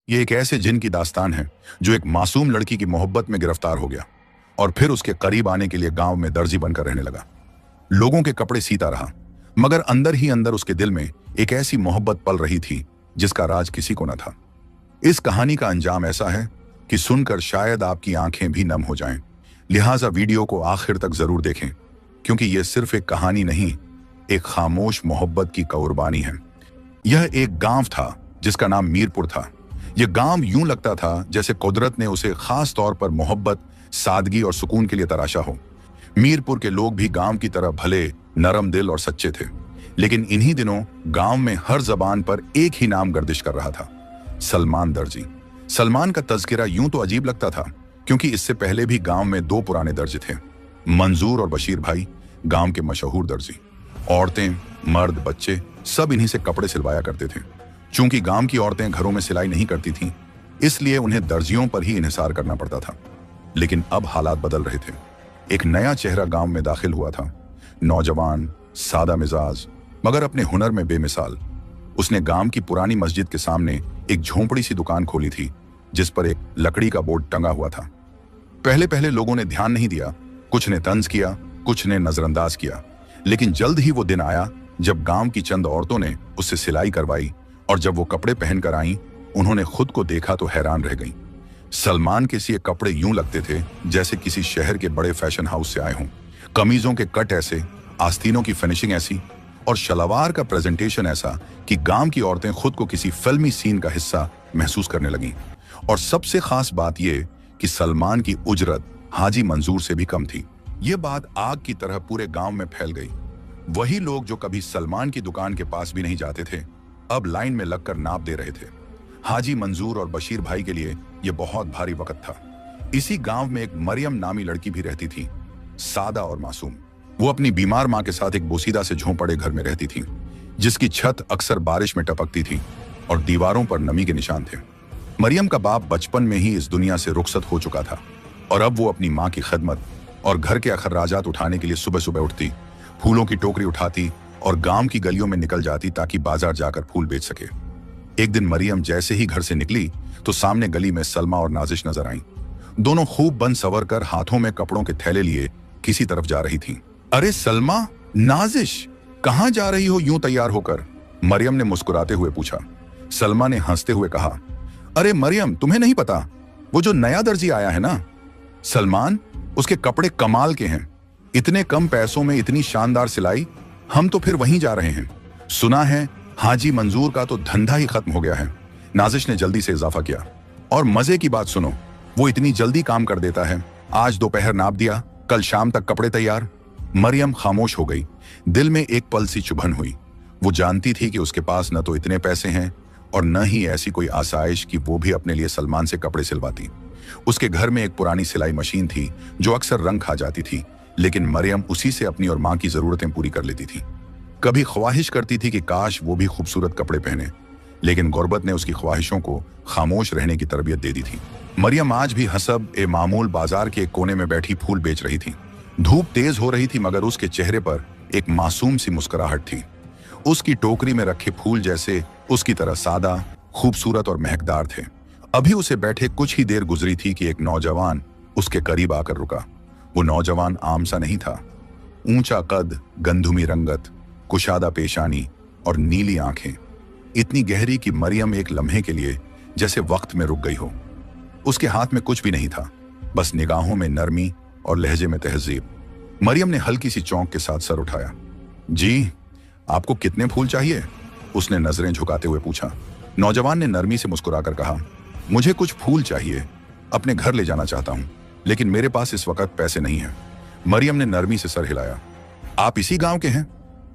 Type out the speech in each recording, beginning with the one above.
ये एक ऐसे जिन की दास्तान है जो एक मासूम लड़की की मोहब्बत में गिरफ्तार हो गया और फिर उसके करीब आने के लिए गांव में दर्जी बनकर रहने लगा। लोगों के कपड़े सीता रहा, मगर अंदर ही अंदर उसके दिल में एक ऐसी मोहब्बत पल रही थी जिसका राज किसी को न था। इस कहानी का अंजाम ऐसा है कि सुनकर शायद आपकी आंखें भी नम हो जाएं। लिहाजा वीडियो को आखिर तक जरूर देखें, क्योंकि यह सिर्फ एक कहानी नहीं, एक खामोश मोहब्बत की कुर्बानी है। यह एक गांव था जिसका नाम मीरपुर था। यह गांव यूं लगता था जैसे कुदरत ने उसे खास तौर पर मोहब्बत, सादगी और सुकून के लिए तराशा हो। मीरपुर के लोग भी गांव की तरह भले, नरम दिल और सच्चे थे, लेकिन इन्हीं दिनों गांव में हर जबान पर एक ही नाम गर्दिश कर रहा था, सलमान दर्जी। सलमान का तज़किरा यूं तो अजीब लगता था, क्योंकि इससे पहले भी गांव में दो पुराने दर्जी थे, मंजूर और बशीर भाई, गांव के मशहूर दर्जी। औरतें, मर्द, बच्चे सब इन्हीं से कपड़े सिलवाया करते थे। चूंकि गांव की औरतें घरों में सिलाई नहीं करती थीं, इसलिए उन्हें दर्जियों पर ही इन्हिसार करना पड़ता था। लेकिन अब हालात बदल रहे थे। एक नया चेहरा गांव में दाखिल हुआ था, नौजवान, सादा मिजाज, मगर अपने हुनर में बेमिसाल। उसने गांव की पुरानी मस्जिद के सामने एक झोंपड़ी सी दुकान खोली थी, जिस पर एक लकड़ी का बोर्ड टंगा हुआ था। पहले पहले लोगों ने ध्यान नहीं दिया, कुछ ने तंज किया, कुछ ने नजरअंदाज किया। लेकिन जल्द ही वो दिन आया जब गांव की चंद औरतों ने उससे सिलाई करवाई, और जब वो कपड़े पहनकर आईं, उन्होंने खुद को देखा तो हैरान रह गईं। सलमान के सिए कपड़े यूं लगते थे जैसे किसी शहर के बड़े फैशन हाउस से आए हों। कमीजों के कट ऐसे, आस्तीनों की फिनिशिंग ऐसी, और शलवार का प्रेजेंटेशन ऐसा कि गांव की औरतें खुद को किसी फिल्मी सीन का हिस्सा महसूस करने लगीं। और सबसे खास बात यह कि सलमान की उजरत हाजी मंजूर से भी कम थी। ये बात आग की तरह पूरे गांव में फैल गई। वही लोग जो कभी सलमान की दुकान के पास भी नहीं जाते थे, अब लाइन में लगकर नाप दे रहे थे। हाजी मंजूर और बशीर भाई के लिए यह बहुत भारी वक्त था। इसी गांव में एक मरियम नामी लड़की भी रहती थी, सादा और मासूम। वो अपनी बीमार मां के साथ एक बोसीदा से झोंपड़े घर में रहती थी, जिसकी छत अक्सर बारिश में टपकती थी और दीवारों पर नमी के निशान थे। मरियम का बाप बचपन में ही इस दुनिया से रुखसत हो चुका था, और अब वो अपनी मां की खदमत और घर के अखराजात उठाने के लिए सुबह सुबह उठती, फूलों की टोकरी उठाती और गांव की गलियों में निकल जाती ताकि बाजार जाकर फूल बेच सके। एक दिन मरियम जैसे ही घर से निकली तो सामने गली में सलमा और नाजिश नजर आईं। दोनों खूब बन सवर कर हाथों में कपड़ों के थैले लिए किसी तरफ जा रही थीं। अरे सलमा, नाजिश, कहां जा रही हो यूं तैयार होकर? मरियम ने मुस्कुराते हुए पूछा। सलमा ने हंसते हुए कहा, अरे मरियम, तुम्हें नहीं पता, वो जो नया दर्जी आया है ना, सलमान, उसके कपड़े कमाल के हैं। इतने कम पैसों में इतनी शानदार सिलाई, हम तो फिर वहीं जा रहे हैं। सुना है हाजी मंजूर का तो धंधा ही खत्म हो गया है। नाजिश ने जल्दी से इजाफा किया। और मजे की बात सुनो, वो इतनी जल्दी काम कर देता है। आज दोपहर नाप दिया, कल शाम तक कपड़े तैयार। मरियम खामोश हो गई। दिल में एक पल सी चुभन हुई। वो जानती थी कि उसके पास न तो इतने पैसे हैं और न ही ऐसी कोई आसाइश कि वो भी अपने लिए सलमान से कपड़े सिलवाती। उसके घर में एक पुरानी सिलाई मशीन थी जो अक्सर रंग खा जाती थी, लेकिन मरियम उसी से अपनी और मां की जरूरतें पूरी कर लेती थी। कभी ख्वाहिश करती थी कि काश वो भी खूबसूरत कपड़े पहने, लेकिन गुर्बत ने उसकी ख्वाहिशों को खामोश रहने की तरबियत दे दी थी। मरियम आज भी हसब ए मामूल बाजार के एक कोने में बैठी फूल बेच रही थी। धूप तेज हो रही थी, मगर उसके चेहरे पर एक मासूम सी मुस्कुराहट थी। उसकी टोकरी में रखे फूल जैसे उसकी तरह सादा, खूबसूरत और महकदार थे। अभी उसे बैठे कुछ ही देर गुजरी थी कि एक नौजवान उसके करीब आकर रुका। वो नौजवान आम सा नहीं था। ऊंचा कद, गंधुमी रंगत, कुशादा पेशानी और नीली आंखें, इतनी गहरी कि मरियम एक लम्हे के लिए जैसे वक्त में रुक गई हो। उसके हाथ में कुछ भी नहीं था, बस निगाहों में नरमी और लहजे में तहजीब। मरियम ने हल्की सी चौंक के साथ सर उठाया। जी, आपको कितने फूल चाहिए? उसने नजरें झुकाते हुए पूछा। नौजवान ने नरमी से मुस्कुराकर कहा, मुझे कुछ फूल चाहिए, अपने घर ले जाना चाहता हूं, लेकिन मेरे पास इस वक्त पैसे नहीं हैं। मरियम ने नरमी से सर हिलाया। आप इसी गांव के हैं?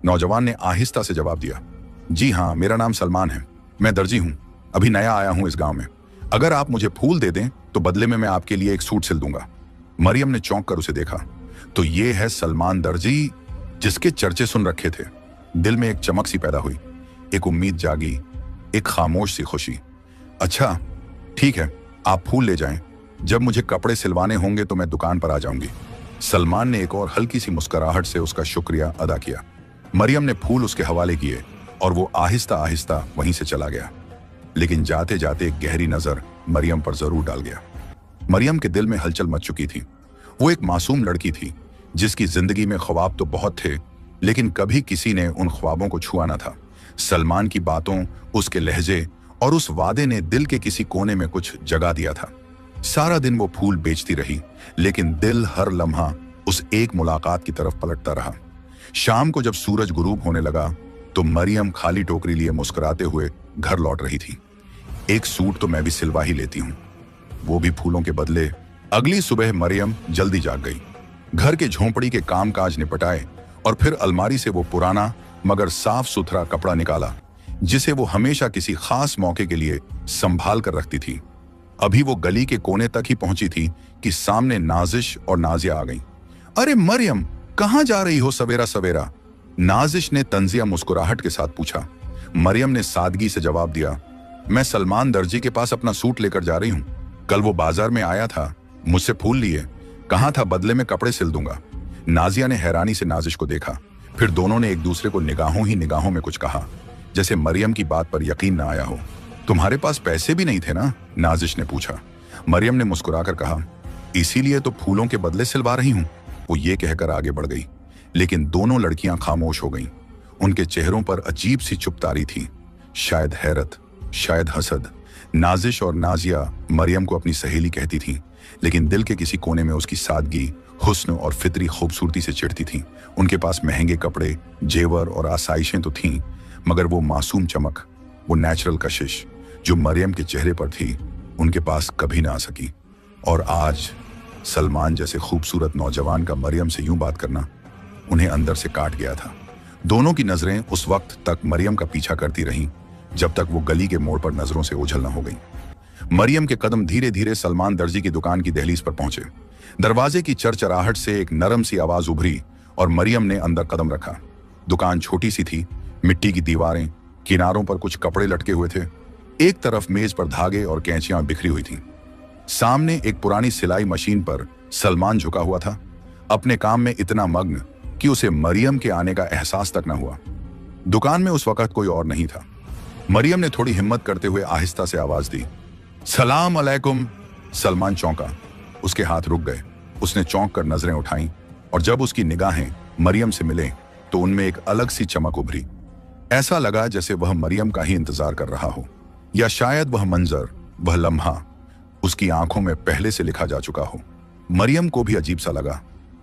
नौजवान ने आहिस्ता से जवाब दिया। जी हाँ, मेरा नाम सलमान है, मैं दर्जी हूं, अभी नया आया हूं इस गांव में। अगर आप मुझे फूल दे दें तो बदले में मैं आपके लिए एक सूट सिल दूंगा। मरियम ने चौंक कर उसे देखा। तो ये है सलमान दर्जी जिसके चर्चे सुन रखे थे। दिल में एक चमक सी पैदा हुई, एक उम्मीद जागी, एक खामोश सी खुशी। अच्छा ठीक है, आप फूल ले जाएं। जब मुझे कपड़े सिलवाने होंगे तो मैं दुकान पर आ जाऊंगी। सलमान ने एक और हल्की सी मुस्कुराहट से उसका शुक्रिया अदा किया। मरियम ने फूल उसके हवाले किए और वो आहिस्ता आहिस्ता वहीं से चला गया। लेकिन जाते जाते एक गहरी नजर मरियम पर जरूर डाल गया। मरियम के दिल में हलचल मच चुकी थी। वो एक मासूम लड़की थी जिसकी जिंदगी में ख्वाब तो बहुत थे, लेकिन कभी किसी ने उन ख्वाबों को छुआ ना था। सलमान की बातों, उसके लहजे और उस वादे ने दिल के किसी कोने में कुछ जगा दिया था। सारा दिन वो फूल बेचती रही, लेकिन दिल हर लम्हा उस एक मुलाकात की तरफ पलटता रहा। शाम को जब सूरज गुरूब होने लगा तो मरियम खाली टोकरी लिए मुस्कुराते हुए घर लौट रही थी। एक सूट तो मैं भी सिलवा ही लेती हूँ, वो भी फूलों के बदले। अगली सुबह मरियम जल्दी जाग गई। घर के झोंपड़ी के कामकाज निपटाए और फिर अलमारी से वो पुराना मगर साफ सुथरा कपड़ा निकाला जिसे वो हमेशा किसी खास मौके के लिए संभाल कर रखती थी। अभी वो गली के कोने तक ही पहुंची थी कि सामने नाजिश और नाजिया आ गईं। अरे मरियम, कहां जा रही हो सवेरा सवेरा? नाजिश ने तंजिया मुस्कुराहट के साथ पूछा। मरियम ने सादगी से जवाब दिया, मैं सलमान दर्जी के पास अपना सूट लेकर जा रही हूँ। कल वो बाजार में आया था, मुझसे फूल लिए, कहा था बदले में कपड़े सिल दूंगा। नाजिया ने हैरानी से नाजिश को देखा, फिर दोनों ने एक दूसरे को निगाहों ही निगाहों में कुछ कहा, जैसे मरियम की बात पर यकीन न आया हो। तुम्हारे पास पैसे भी नहीं थे ना? नाजिश ने पूछा। मरियम ने मुस्कुराकर कहा, इसीलिए तो फूलों के बदले सिलवा रही हूं। वो ये कहकर आगे बढ़ गई, लेकिन दोनों लड़कियां खामोश हो गईं। उनके चेहरों पर अजीब सी चुपतारी थी, शायद हैरत, शायद हसद। नाजिश और नाजिया मरियम को अपनी सहेली कहती थीं, लेकिन दिल के किसी कोने में उसकी सादगी, हुस्न और फितरी खूबसूरती से चिढ़ती थीं। उनके पास महंगे कपड़े, जेवर और आसाइशें तो थीं, मगर वो मासूम चमक, वो नेचुरल कशिश जो मरियम के चेहरे पर थी, उनके पास कभी ना आ सकी। और आज सलमान जैसे खूबसूरत नौजवान का मरियम से यूं बात करना उन्हें अंदर से काट गया था। दोनों की नजरें उस वक्त तक मरियम का पीछा करती रहीं जब तक वो गली के मोड़ पर नजरों से ओझल न हो गई। मरियम के कदम धीरे धीरे सलमान दर्जी की दुकान की दहलीज पर पहुंचे। दरवाजे की चरचराहट से एक नरम सी आवाज उभरी और मरियम ने अंदर कदम रखा। दुकान छोटी सी थी, मिट्टी की दीवारें, किनारों पर कुछ कपड़े लटके हुए थे। एक तरफ मेज पर धागे और कैंचियां बिखरी हुई थीं। सामने एक पुरानी सिलाई मशीन पर सलमान झुका हुआ था, अपने काम में इतना मग्न कि उसे मरियम के आने का एहसास तक न हुआ। दुकान में उस वक्त कोई और नहीं था। मरियम ने थोड़ी हिम्मत करते हुए आहिस्ता से आवाज दी, सलाम अलैकुम। सलमान चौंका, उसके हाथ रुक गए। उसने चौंक कर नजरें उठाईं और जब उसकी निगाहें मरियम से मिले तो उनमें एक अलग सी चमक उभरी। ऐसा लगा जैसे वह मरियम का ही इंतजार कर रहा हो, या शायद वह मंजर, वह लम्हा उसकी आंखों में पहले से लिखा जा चुका हो। मरियम को भी अजीब सा लगा।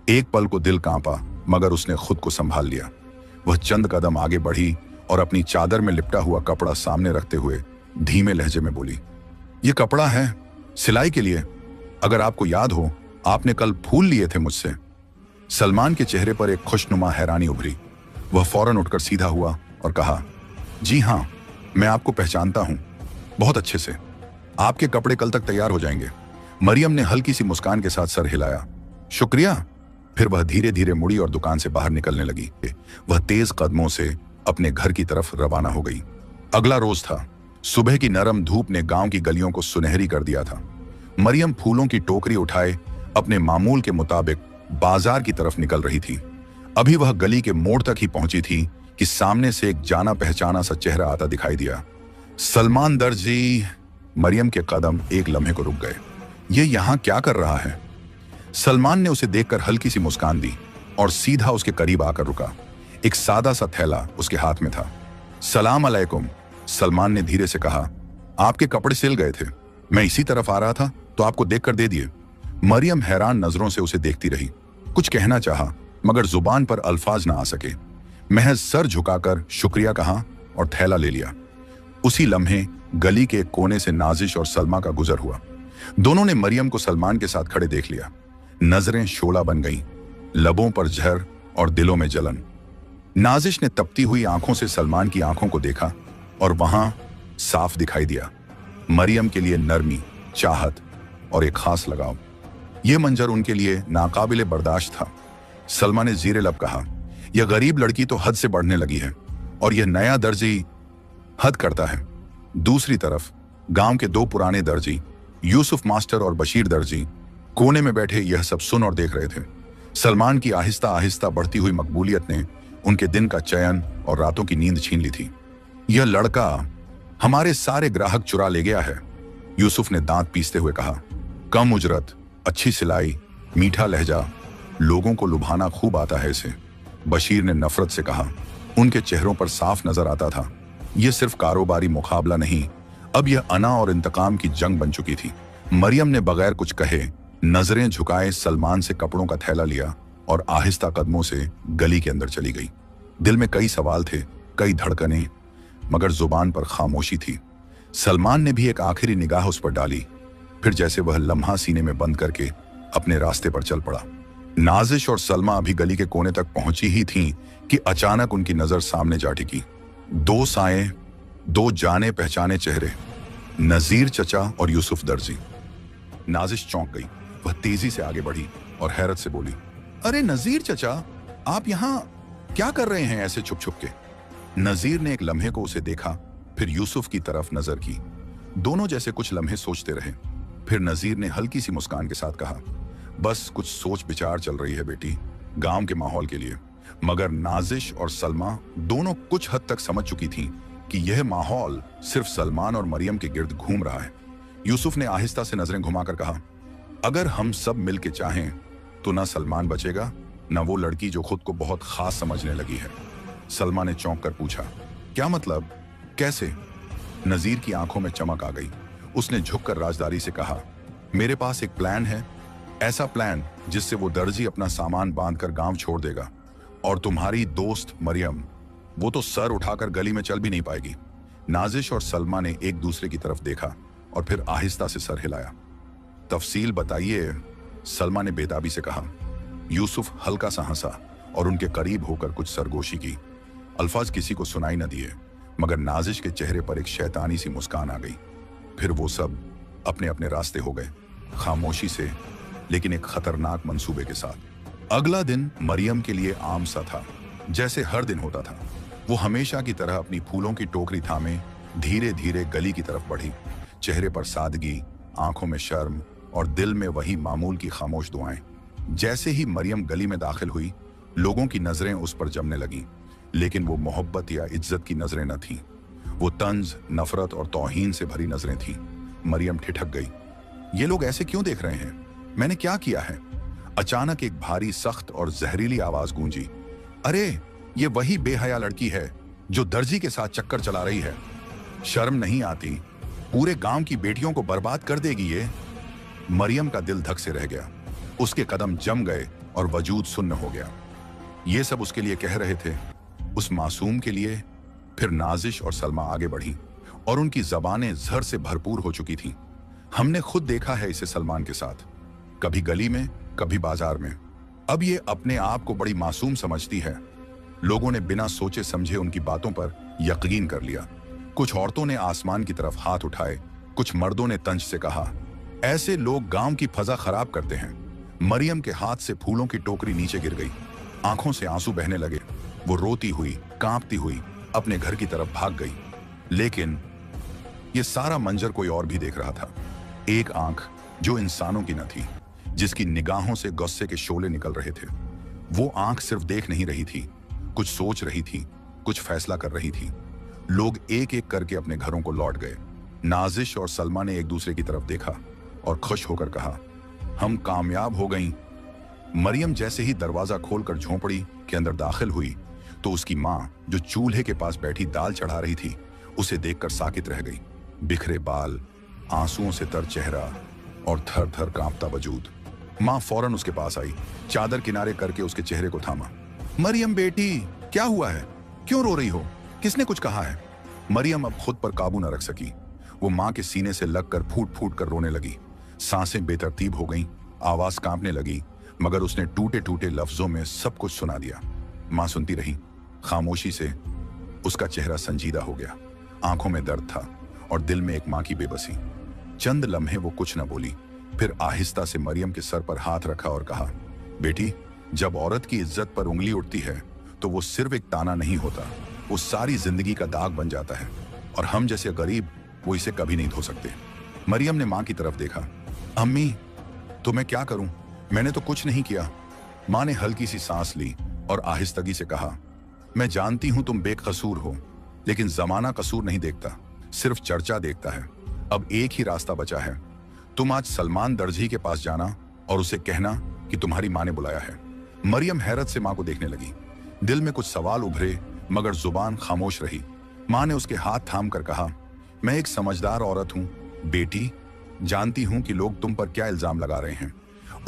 एक पल को दिल कांपा, मगर उसने खुद को संभाल लिया। वह चंद कदम आगे बढ़ी और अपनी चादर में लिपटा हुआ कपड़ा सामने रखते हुए धीमे लहजे में बोली, ये कपड़ा है सिलाई के लिए। अगर आपको याद हो, आपने कल फूल लिए थे मुझसे। सलमान के चेहरे पर एक खुशनुमा हैरानी उभरी। वह फौरन उठकर सीधा हुआ और कहा, जी हाँ, मैं आपको पहचानता हूं, बहुत अच्छे से। आपके कपड़े कल तक तैयार हो जाएंगे। मरियम ने हल्की सी मुस्कान के साथ सर हिलाया, शुक्रिया। फिर वह धीरे धीरे मुड़ी और दुकान से बाहर निकलने लगी। वह तेज कदमों से अपने घर की तरफ रवाना हो गई। अगला रोज था। सुबह की नरम धूप ने गांव की गलियों को सुनहरी कर दिया था। मरियम फूलों की टोकरी उठाए अपने मामूल के मुताबिक बाजार की तरफ निकल रही थी। अभी वह गली के मोड़ तक ही पहुंची थी कि सामने से एक जाना पहचाना सा चेहरा आता दिखाई दिया। सलमान दर्जी। मरियम के कदम एक लम्हे को रुक गए। ये यहां क्या कर रहा है? सलमान ने उसे देखकर हल्की सी मुस्कान दी और सीधा उसके करीब आकर रुका। एक सादा सा थैला उसके हाथ में था। सलाम अलैकुम, सलमान ने धीरे से कहा। आपके कपड़े सिल गए थे, मैं इसी तरफ आ रहा था तो आपको देखकर दे दिए। मरियम हैरान नजरों से उसे देखती रही। कुछ कहना चाहा, मगर जुबान पर अल्फाज ना आ सके। महज सर झुकाकर शुक्रिया कहा और थैला ले लिया। उसी लम्हे गली के कोने से नाजिश और सलमा का गुजर हुआ। दोनों ने मरियम को सलमान के साथ खड़े देख लिया। नजरें शोला बन गईं, लबों पर जहर और दिलों में जलन। नाजिश ने तपती हुई आंखों से सलमान की आंखों को देखा और वहां साफ दिखाई दिया मरियम के लिए नरमी, चाहत और एक खास लगाव। यह मंजर उनके लिए नाकाबिले बर्दाश्त था। सलमा ने जीरे लब कहा, यह गरीब लड़की तो हद से बढ़ने लगी है और यह नया दर्जी हद करता है। दूसरी तरफ गांव के दो पुराने दर्जी, यूसुफ मास्टर और बशीर दर्जी, कोने में बैठे यह सब सुन और देख रहे थे। सलमान की आहिस्ता आहिस्ता बढ़ती हुई मकबूलियत ने उनके दिन का चयन और रातों की नींद छीन ली थी। यह लड़का हमारे सारे ग्राहक चुरा ले गया है। यूसुफ ने दांत पीसते हुए कहा। कम उजरत, अच्छी सिलाई, मीठा लहजा, लोगों को लुभाना खूब आता है इसे, बशीर ने नफरत से कहा। उनके चेहरों पर साफ नजर आता था, यह सिर्फ कारोबारी मुकाबला नहीं, अब यह अना और इंतकाम की जंग बन चुकी थी। मरियम ने बगैर कुछ कहे नजरें झुकाए सलमान से कपड़ों का थैला लिया और आहिस्ता कदमों से गली के अंदर चली गई। दिल में कई सवाल थे, कई धड़कनें, मगर जुबान पर खामोशी थी। सलमान ने भी एक आखिरी निगाह उस पर डाली, फिर जैसे वह लम्हा सीने में बंद करके अपने रास्ते पर चल पड़ा। नाजिश और सलमा अभी गली के कोने तक पहुंची ही थीं कि अचानक उनकी नजर सामने जा टिकी। दो साएं, दो जाने पहचाने चेहरे, नजीर चचा और यूसुफ दर्जी। नाजिश चौंक गई। वह तेजी से आगे बढ़ी और हैरत से बोली, अरे नजीर चचा, आप यहाँ क्या कर रहे हैं ऐसे छुप छुप के? नजीर ने एक लम्हे को उसे देखा, फिर यूसुफ की तरफ नजर की। दोनों जैसे कुछ लम्हे सोचते रहे। फिर नजीर ने हल्की सी मुस्कान के साथ कहा, बस कुछ सोच विचार चल रही है बेटी, गांव के माहौल के लिए। मगर नाजिश और सलमा दोनों कुछ हद तक समझ चुकी थीं कि यह माहौल सिर्फ सलमान और मरियम के गिर्द घूम रहा है। यूसुफ ने आहिस्ता से नजरें घुमाकर कहा, अगर हम सब मिल के चाहें तो ना सलमान बचेगा, न वो लड़की जो खुद को बहुत खास समझने लगी है। सलमा ने चौंक कर पूछा, क्या मतलब, कैसे? नजीर की आंखों में चमक आ गई। उसने झुककर राजदारी से कहा, मेरे पास एक प्लान है, ऐसा प्लान जिससे वो दर्जी अपना सामान बांधकर गांव छोड़ देगा और तुम्हारी दोस्त मरियम, वो तो सर उठाकर गली में चल भी नहीं पाएगी। नाजिश और सलमा ने एक दूसरे की तरफ देखा और फिर आहिस्ता से सर हिलाया। तफसील बताइए, सलमा ने बेताबी से कहा। यूसुफ हल्का सा हंसा और उनके करीब होकर कुछ सरगोशी की। अल्फाज किसी को सुनाई न दिए, मगर नाजिश के चेहरे पर एक शैतानी सी मुस्कान आ गई। फिर वो सब अपने अपने रास्ते हो गए, खामोशी से, लेकिन एक खतरनाक मंसूबे के साथ। अगला दिन मरियम के लिए आम सा था, जैसे हर दिन होता था। वो हमेशा की तरह अपनी फूलों की टोकरी थामे धीरे धीरे गली की तरफ बढ़ी। चेहरे पर सादगी, आंखों में शर्म और दिल में वही मामूल की खामोश दुआएं। जैसे ही मरियम गली में दाखिल हुई, लोगों की नजरें उस पर जमने लगीं, लेकिन वो मोहब्बत या इज्जत की नजरें न थीं। वो तंज, नफरत और तौहीन से भरी नजरें थीं। मरियम ठिठक गई। ये लोग ऐसे क्यों देख रहे हैं? मैंने क्या किया है? अचानक एक भारी, सख्त और जहरीली आवाज गूंजी, अरे ये वही बेहया लड़की है जो दर्जी के साथ चक्कर चला रही है। शर्म नहीं आती? पूरे गांव की बेटियों को बर्बाद कर देगी ये। मरियम का दिल धक से रह गया। उसके कदम जम गए और वजूद सुन्न हो गया। ये सब उसके लिए कह रहे थे, उस मासूम के लिए। फिर नाजिश और सलमा आगे बढ़ी और उनकी जबानें जहर से भरपूर हो चुकी थीं। हमने खुद देखा है इसे सलमान के साथ, कभी गली में, कभी बाजार में। अब ये अपने आप को बड़ी मासूम समझती है। लोगों ने बिना सोचे समझे उनकी बातों पर यकीन कर लिया। कुछ औरतों ने आसमान की तरफ हाथ उठाए, कुछ मर्दों ने तंज से कहा, ऐसे लोग गांव की फजा खराब करते हैं। मरियम के हाथ से फूलों की टोकरी नीचे गिर गई। आंखों से आंसू बहने लगे। वो रोती हुई, कांपती हुई अपने घर की तरफ भाग गई। लेकिन ये सारा मंजर कोई और भी देख रहा था। एक आंख जो इंसानों की न थी, जिसकी निगाहों से गुस्से के शोले निकल रहे थे। वो आंख सिर्फ देख नहीं रही थी, कुछ सोच रही थी, कुछ फैसला कर रही थी। लोग एक एक करके अपने घरों को लौट गए। नाजिश और सलमा ने एक दूसरे की तरफ देखा और खुश होकर कहा, हम कामयाब हो गईं। मरियम जैसे ही दरवाजा खोलकर झोंपड़ी के अंदर दाखिल हुई तो उसकी मां, जो चूल्हे के पास बैठी दाल चढ़ा रही थी, उसे देखकर साकित रह गई। बिखरे बाल, आंसुओं से तर चेहरा और थर थर कांपता वजूद। मां फौरन उसके पास आई, चादर किनारे करके उसके चेहरे को थामा। मरियम बेटी, क्या हुआ है? क्यों रो रही हो? किसने कुछ कहा है? मरियम अब खुद पर काबू न रख सकी। वो मां के सीने से लगकर फूट फूट कर रोने लगी। सांसें बेतरतीब हो गईं, आवाज कांपने लगी, मगर उसने टूटे टूटे लफ्जों में सब कुछ सुना दिया। मां सुनती रही, खामोशी से। उसका चेहरा संजीदा हो गया, आंखों में दर्द था और दिल में एक मां की बेबसी। चंद लम्हे वो कुछ न बोली, फिर आहिस्ता से मरियम के सर पर हाथ रखा और कहा, बेटी, जब औरत की इज्जत पर उंगली उठती है तो वो सिर्फ एक ताना नहीं होता, वो सारी जिंदगी का दाग बन जाता है, और हम जैसे गरीब वो इसे कभी नहीं धो सकते। मरियम ने मां की तरफ देखा। अम्मी, तो मैं क्या करूं? मैंने तो कुछ नहीं किया। मां ने हल्की सी सांस ली और आहिस्तगी से कहा, मैं जानती हूं तुम बेकसूर हो, लेकिन जमाना कसूर नहीं देखता। सिर्फ चर्चा देखता है। अब एक ही रास्ता बचा है, तुम आज सलमान दर्जी के पास जाना और उसे कहना कि तुम्हारी माँ ने बुलाया है। मरियम हैरत से माँ को देखने लगी। दिल में कुछ सवाल उभरे मगर जुबान खामोश रही। माँ ने उसके हाथ थाम कर कहा, मैं एक समझदार औरत हूँ बेटी, जानती हूँ कि लोग तुम पर क्या इल्जाम लगा रहे हैं,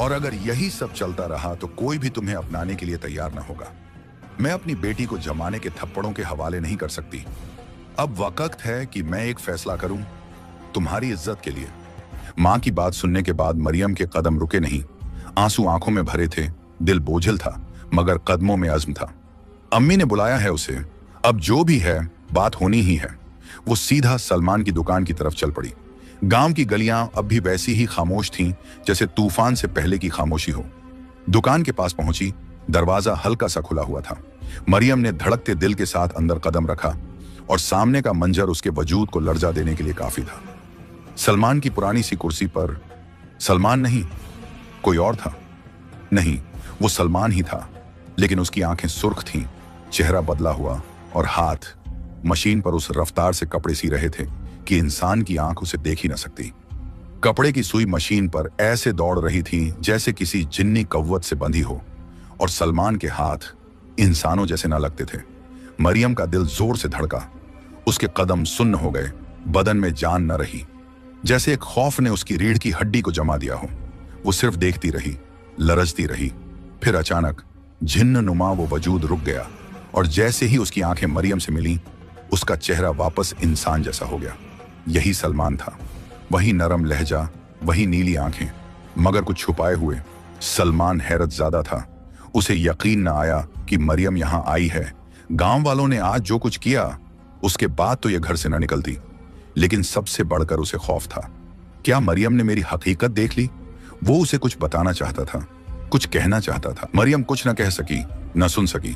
और अगर यही सब चलता रहा तो कोई भी तुम्हें अपनाने के लिए तैयार न होगा। मैं अपनी बेटी को जमाने के थप्पड़ों के हवाले नहीं कर सकती। अब वक्त है कि मैं एक फैसला करूं तुम्हारी इज्जत के लिए। मां की बात सुनने के बाद मरियम के कदम रुके नहीं। आंसू आंखों में भरे थे, दिल बोझिल था मगर कदमों में अज़्म था। अम्मी ने बुलाया है उसे, अब जो भी है बात होनी ही है। वो सीधा सलमान की दुकान की तरफ चल पड़ी। गांव की गलियां अब भी वैसी ही खामोश थीं जैसे तूफान से पहले की खामोशी हो। दुकान के पास पहुंची, दरवाजा हल्का सा खुला हुआ था। मरियम ने धड़कते दिल के साथ अंदर कदम रखा और सामने का मंजर उसके वजूद को लर्जा देने के लिए काफी था। सलमान की पुरानी सी कुर्सी पर सलमान नहीं, कोई और था। नहीं, वो सलमान ही था, लेकिन उसकी आंखें सुर्ख थीं, चेहरा बदला हुआ और हाथ मशीन पर उस रफ्तार से कपड़े सी रहे थे कि इंसान की आंख उसे देख ही न सकती। कपड़े की सुई मशीन पर ऐसे दौड़ रही थी जैसे किसी जिन्नी कव्वत से बंधी हो, और सलमान के हाथ इंसानों जैसे न लगते थे। मरियम का दिल जोर से धड़का, उसके कदम सुन्न हो गए, बदन में जान न रही, जैसे एक खौफ ने उसकी रीढ़ की हड्डी को जमा दिया हो। वो सिर्फ देखती रही, लरजती रही। फिर अचानक झिन्न नुमा वो वजूद रुक गया, और जैसे ही उसकी आंखें मरियम से मिली, उसका चेहरा वापस इंसान जैसा हो गया। यही सलमान था, वही नरम लहजा, वही नीली आंखें, मगर कुछ छुपाए हुए। सलमान हैरत ज़्यादा था। उसे यकीन न आया कि मरियम यहां आई है। गांव वालों ने आज जो कुछ किया, उसके बाद तो यह घर से न निकलती, लेकिन सबसे बढ़कर उसे खौफ था। क्या मरियम ने मेरी हकीकत देख ली? वो उसे कुछ बताना चाहता था, कुछ कहना चाहता था। मरियम कुछ न कह सकी, न सुन सकी।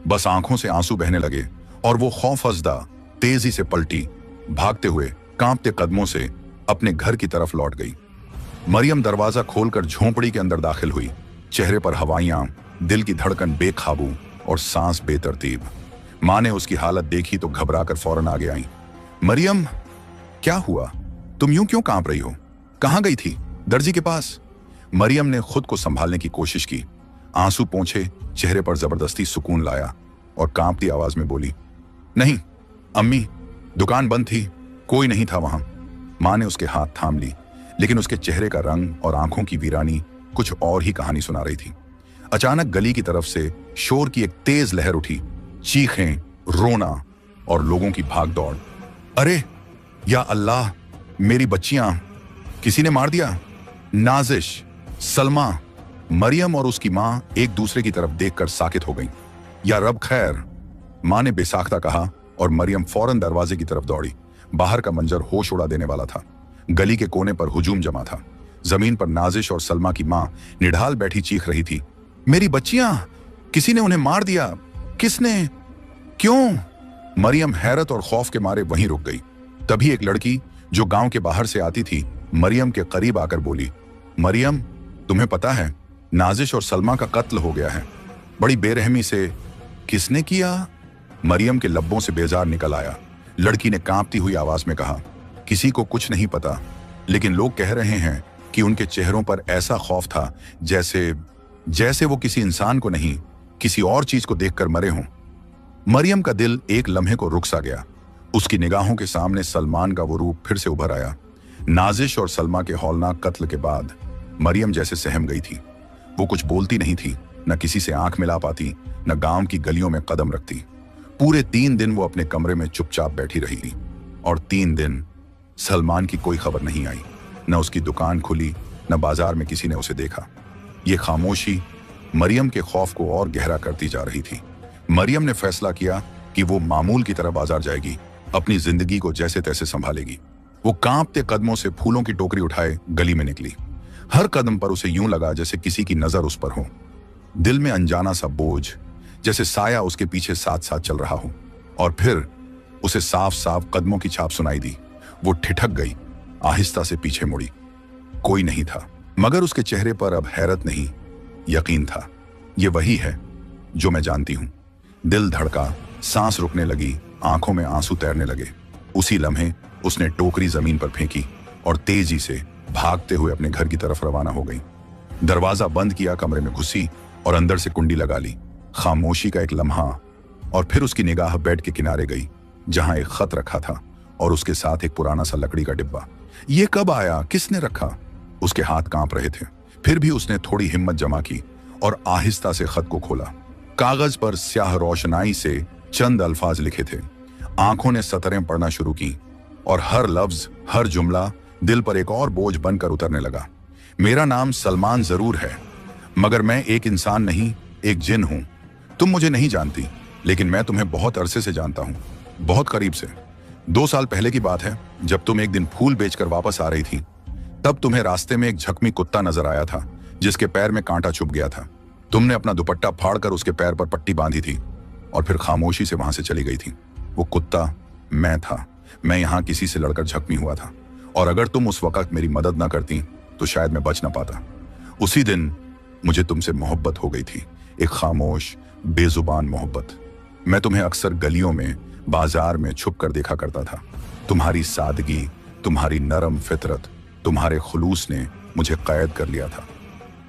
बस आंखों से आंसू बहने लगे और वो खौफजदा तेजी से पलटी, भागते हुए कांपते कदमों से अपने घर की तरफ लौट गई। मरियम दरवाजा खोलकर झोंपड़ी के अंदर दाखिल हुई। चेहरे पर हवाइयां, दिल की धड़कन बेकाबू और सांस बेतरतीब। मां ने उसकी हालत देखी तो घबराकर फौरन आगे आई। मरियम, क्या हुआ? तुम यूं क्यों कांप रही हो? कहां गई थी? दर्जी के पास? मरियम ने खुद को संभालने की कोशिश की। आंसू पोंछे, चेहरे पर जबरदस्ती सुकून लाया और कांपती आवाज में बोली, नहीं अम्मी, दुकान बंद थी, कोई नहीं था वहां। मां ने उसके हाथ थाम ली, लेकिन उसके चेहरे का रंग और आंखों की वीरानी कुछ और ही कहानी सुना रही थी। अचानक गली की तरफ से शोर की एक तेज लहर उठी, चीखें, रोना और लोगों की भागदौड़। अरे या अल्लाह, मेरी बच्चियां, किसी ने मार दिया। नाजिश, सलमा, मरियम और उसकी मां एक दूसरे की तरफ देखकर साकित हो गईं। या रब खैर, मां ने बेसाख्ता कहा और मरियम फौरन दरवाजे की तरफ दौड़ी। बाहर का मंजर होश उड़ा देने वाला था। गली के कोने पर हुजूम जमा था। जमीन पर नाजिश और सलमा की मां निढाल बैठी चीख रही थी, मेरी बच्चियां, किसी ने उन्हें मार दिया। किसने? क्यों? मरियम हैरत और खौफ के मारे वहीं रुक गई। तभी एक लड़की जो गांव के बाहर से आती थी, मरियम के करीब आकर बोली, मरियम, तुम्हें पता है नाजिश और सलमा का कत्ल हो गया है। बड़ी बेरहमी से। किसने किया? मरियम के लब्बों से बेजार निकल आया। लड़की ने कांपती हुई आवाज में कहा, किसी को कुछ नहीं पता, लेकिन लोग कह रहे हैं कि उनके चेहरों पर ऐसा खौफ था जैसे वो किसी इंसान को नहीं, किसी और चीज को देखकर मरे हों। मरियम का दिल एक लम्हे को रुक सा गया। उसकी निगाहों के सामने सलमान का वो रूप फिर से उभर आया। नाजिश और सलमा के हौलनाक कत्ल के बाद मरियम जैसे सहम गई थी। वो कुछ बोलती नहीं थी, न किसी से आंख मिला पाती, न गांव की गलियों में कदम रखती। पूरे 3 दिन वो अपने कमरे में चुपचाप बैठी रही, और 3 दिन सलमान की कोई खबर नहीं आई। न उसकी दुकान खुली, न बाजार में किसी ने उसे देखा। ये खामोशी मरियम के खौफ को और गहरा करती जा रही थी। मरियम ने फैसला किया कि वो मामूल की तरह बाजार जाएगी, अपनी जिंदगी को जैसे तैसे संभालेगी। वो कांपते कदमों से फूलों की टोकरी उठाए गली में निकली। हर कदम पर उसे यूं लगा जैसे किसी की नजर उस पर हो। दिल में अनजाना सा बोझ, जैसे साया उसके पीछे साथ साथ चल रहा हो। और फिर उसे साफ साफ कदमों की छाप सुनाई दी। वो ठिठक गई, आहिस्ता से पीछे मुड़ी। कोई नहीं था, मगर उसके चेहरे पर अब हैरत नहीं, यकीन था। ये वही है जो मैं जानती हूं। दिल धड़का, सांस रुकने लगी, आंखों में आंसू तैरने लगे। उसी लम्हे उसने टोकरी जमीन पर फेंकी और तेजी से भागते हुए अपने घर की तरफ रवाना हो गई। दरवाजा बंद किया, कमरे में घुसी और अंदर से कुंडी लगा ली। खामोशी का एक लम्हा और फिर उसकी निगाह बेड के किनारे गई जहां एक खत रखा था और उसके साथ एक पुराना सा लकड़ी का डिब्बा। ये कब आया, किसने रखा? उसके हाथ कांप रहे थे। फिर भी उसने थोड़ी हिम्मत जमा की और आहिस्ता से खत को खोला। कागज पर स्याह रोशनाई से चंद अल्फाज लिखे थे। आंखों ने सतरें पढ़ना शुरू की और हर लफ्ज, हर जुमला दिल पर एक और बोझ बनकर उतरने लगा। मेरा नाम सलमान जरूर है, मगर मैं एक इंसान नहीं, एक जिन हूं। तुम मुझे नहीं जानती, लेकिन मैं तुम्हें बहुत अरसे से जानता हूं, बहुत करीब से। 2 साल पहले की बात है, जब तुम एक दिन फूल बेचकर वापस आ रही थी, तब तुम्हें रास्ते में एक झकमी कुत्ता नजर आया था जिसके पैर में कांटा चुभ गया था। तुमने अपना दुपट्टा फाड़कर उसके पैर पर पट्टी बांधी थी और फिर खामोशी से वहां से चली गई थी। वो कुत्ता मैं था। मैं यहां किसी से लड़कर जख्मी हुआ था और अगर तुम उस वक्त मेरी मदद ना करती तो शायद मैं बच ना पाता। उसी दिन मुझे तुमसे मोहब्बत हो गई थी, एक खामोश बेजुबान मोहब्बत। मैं तुम्हें अक्सर गलियों में, बाजार में छुप कर देखा करता था। तुम्हारी सादगी, तुम्हारी नरम फितरत, तुम्हारे खुलूस ने मुझे कैद कर लिया था।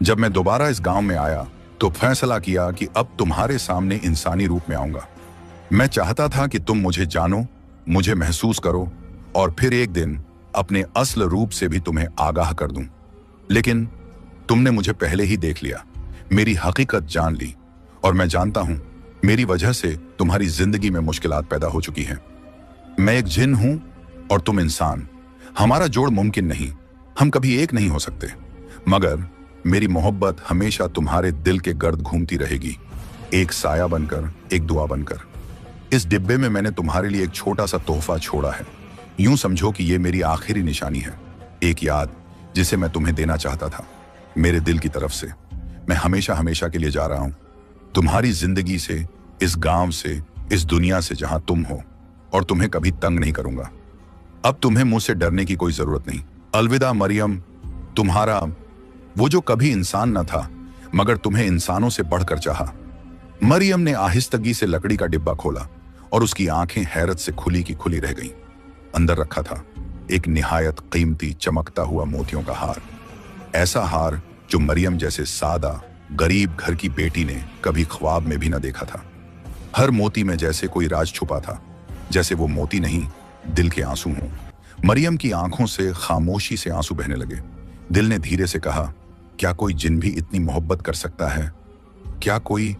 जब मैं दोबारा इस गांव में आया तो फैसला किया कि अब तुम्हारे सामने इंसानी रूप में आऊंगा। मैं चाहता था कि तुम मुझे जानो, मुझे महसूस करो और फिर एक दिन अपने असल रूप से भी तुम्हें आगाह कर दूं। लेकिन तुमने मुझे पहले ही देख लिया, मेरी हकीकत जान ली और मैं जानता हूं मेरी वजह से तुम्हारी जिंदगी में मुश्किलात पैदा हो चुकी हैं। मैं एक जिन हूं और तुम इंसान। हमारा जोड़ मुमकिन नहीं, हम कभी एक नहीं हो सकते, मगर मेरी मोहब्बत हमेशा तुम्हारे दिल के गर्द घूमती रहेगी, एक साया बनकर, एक दुआ बनकर। इस डिब्बे में मैंने तुम्हारे लिए एक छोटा सा तोहफा छोड़ा है। यूं समझो कि ये मेरी आखिरी निशानी है, एक याद जिसे मैं तुम्हें देना चाहता था मेरे दिल की तरफ से। मैं हमेशा हमेशा के लिए जा रहा हूं, तुम्हारी जिंदगी से, इस गांव से, इस दुनिया से जहां तुम हो, और तुम्हें कभी तंग नहीं करूंगा। अब तुम्हें मुझसे डरने की कोई जरूरत नहीं। अलविदा मरियम, तुम्हारा वो जो कभी इंसान न था मगर तुम्हें इंसानों से बढ़कर चाहा। मरियम ने आहिस्तगी से लकड़ी का डिब्बा खोला और उसकी आंखें हैरत से खुली की खुली रह गईं। अंदर रखा था एक निहायत कीमती चमकता हुआ मोतियों का हार। ऐसा हार जो मरियम जैसे सादा गरीब घर की बेटी ने कभी ख्वाब में भी न देखा था। हर मोती में जैसे कोई राज छुपा था, जैसे वो मोती नहीं, दिल के आंसू हों। मरियम की आंखों से खामोशी से आंसू बहने लगे। दिल ने धीरे से कहा, क्या कोई जिन भी इतनी मोहब्बत कर सकता है? क्या कोई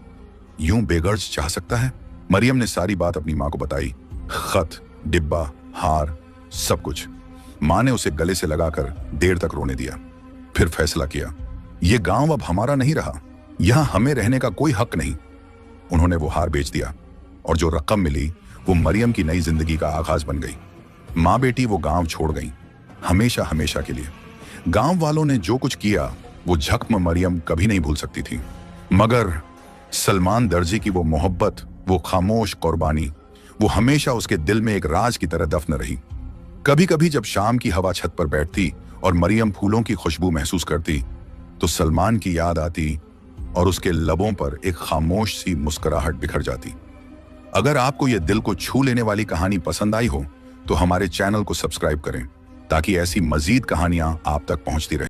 यूं बेगर्ज चाह सकता है? मरियम ने सारी बात अपनी मां को बताई, खत, डिब्बा, हार, सब कुछ। मां ने उसे गले से लगाकर देर तक रोने दिया। फिर फैसला किया, यह गांव अब हमारा नहीं रहा, यहां हमें रहने का कोई हक नहीं। उन्होंने वो हार बेच दिया और जो रकम मिली वो मरियम की नई जिंदगी का आगाज बन गई। मां बेटी वो गांव छोड़ गई, हमेशा हमेशा के लिए। गांव वालों ने जो कुछ किया वो जख्म मरियम कभी नहीं भूल सकती थी, मगर सलमान दर्जी की वो मोहब्बत, वो खामोश कुर्बानी, वो हमेशा उसके दिल में एक राज की तरह दफन रही। कभी कभी जब शाम की हवा छत पर बैठती और मरियम फूलों की खुशबू महसूस करती तो सलमान की याद आती और उसके लबों पर एक खामोश सी मुस्कुराहट बिखर जाती। अगर आपको यह दिल को छू लेने वाली कहानी पसंद आई हो तो हमारे चैनल को सब्सक्राइब करें ताकि ऐसी मजीद कहानियां आप तक पहुंचती रहें।